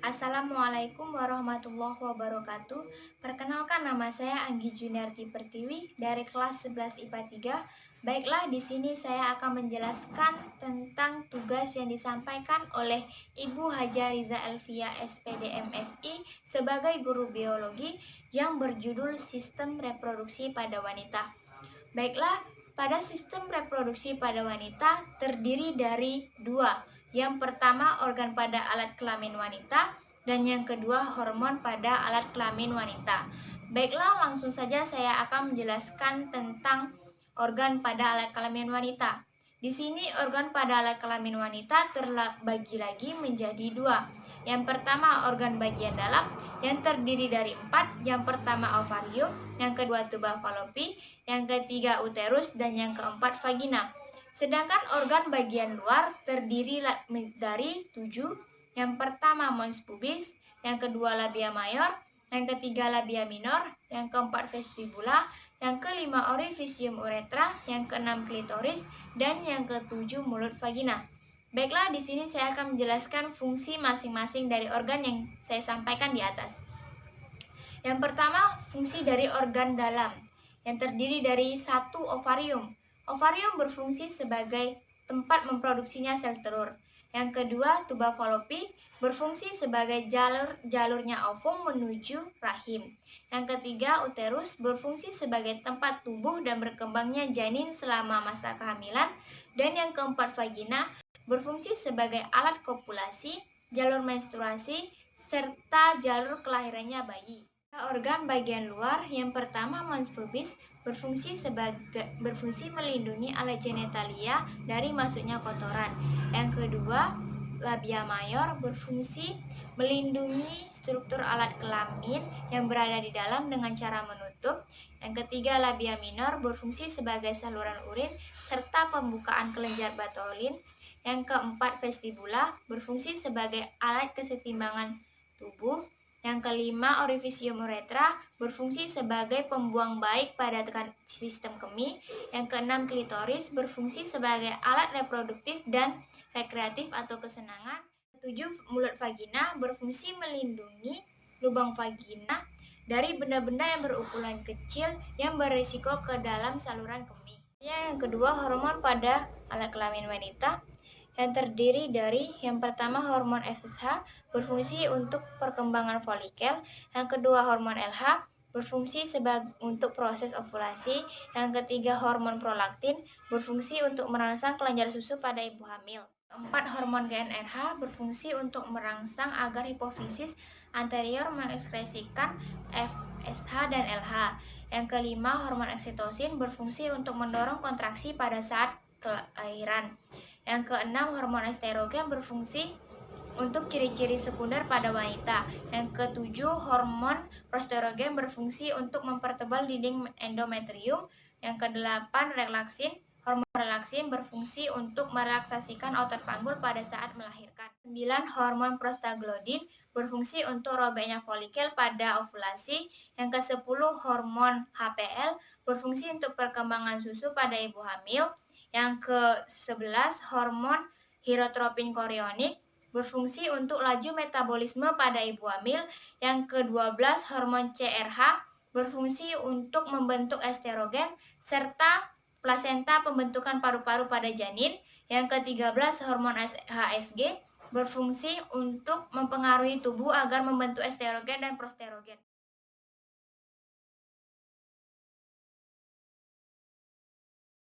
Assalamualaikum warahmatullahi wabarakatuh. Perkenalkan, nama saya Anggi Juniarti Pertiwi dari kelas 11 IPA 3. Baiklah, di sini saya akan menjelaskan tentang tugas yang disampaikan oleh Ibu Haja Riza Elvia SPD MSI sebagai guru biologi yang berjudul Sistem Reproduksi pada Wanita. Baiklah, pada sistem reproduksi pada wanita terdiri dari dua. Yang pertama, organ pada alat kelamin wanita, dan yang kedua, hormon pada alat kelamin wanita. Baiklah, langsung saja saya akan menjelaskan tentang organ pada alat kelamin wanita. Di sini organ pada alat kelamin wanita terbagi lagi menjadi dua. Yang pertama, organ bagian dalam yang terdiri dari 4. Yang pertama, ovarium, yang kedua, tuba falopi, yang ketiga, uterus, dan yang keempat, vagina. Sedangkan organ bagian luar terdiri dari 7. Yang pertama, mons pubis, yang kedua, labia mayor, yang ketiga, labia minor, yang keempat, vestibula, yang kelima, orifisium uretra, yang keenam, klitoris, dan yang ketujuh, mulut vagina. Baiklah, di sini saya akan menjelaskan fungsi masing-masing dari organ yang saya sampaikan di atas. Yang pertama, fungsi dari organ dalam yang terdiri dari 1. Ovarium. Ovarium berfungsi sebagai tempat memproduksinya sel telur. Yang kedua, tuba falopi berfungsi sebagai jalurnya ovum menuju rahim. Yang ketiga, uterus berfungsi sebagai tempat tumbuh dan berkembangnya janin selama masa kehamilan. Dan yang keempat, vagina berfungsi sebagai alat kopulasi, jalur menstruasi, serta jalur kelahirannya bayi. Organ bagian luar yang pertama, mons pubis berfungsi melindungi alat genitalia dari masuknya kotoran. Yang kedua, labia mayor berfungsi melindungi struktur alat kelamin yang berada di dalam dengan cara menutup. Yang ketiga, labia minor berfungsi sebagai saluran urin serta pembukaan kelenjar Bartholin. Yang keempat, vestibula berfungsi sebagai alat kesetimbangan tubuh. Yang kelima, orifisium uretra berfungsi sebagai pembuang baik pada sistem kemih. Yang keenam, klitoris berfungsi sebagai alat reproduktif dan rekreatif atau kesenangan. Ketujuh, mulut vagina berfungsi melindungi lubang vagina dari benda-benda yang berukuran kecil yang berisiko ke dalam saluran kemih. Yang kedua, hormon pada alat kelamin wanita yang terdiri dari yang pertama, hormon FSH berfungsi untuk perkembangan folikel. Yang kedua, hormon LH berfungsi untuk proses ovulasi. Yang ketiga, hormon prolaktin berfungsi untuk merangsang kelenjar susu pada ibu hamil. Keempat, hormon GnRH berfungsi untuk merangsang agar hipofisis anterior mengekspresikan FSH dan LH. Yang kelima, hormon oksitosin berfungsi untuk mendorong kontraksi pada saat kelahiran. Yang keenam, hormon estrogen berfungsi untuk ciri-ciri sekunder pada wanita. Yang ketujuh, hormon progesteron berfungsi untuk mempertebal dinding endometrium. Yang kedelapan, relaksin. Hormon relaksin berfungsi untuk merelaksasikan otot panggul pada saat melahirkan. 9. Hormon prostaglandin berfungsi untuk robeknya folikel pada ovulasi. Yang ke-10, hormon HPL berfungsi untuk perkembangan susu pada ibu hamil. Yang ke-11, hormon hirotropin korionik berfungsi untuk laju metabolisme pada ibu hamil. Yang ke-12, hormon CRH berfungsi untuk membentuk estrogen serta plasenta pembentukan paru-paru pada janin. Yang ke-13, hormon HSG berfungsi untuk mempengaruhi tubuh agar membentuk estrogen dan prosterogen.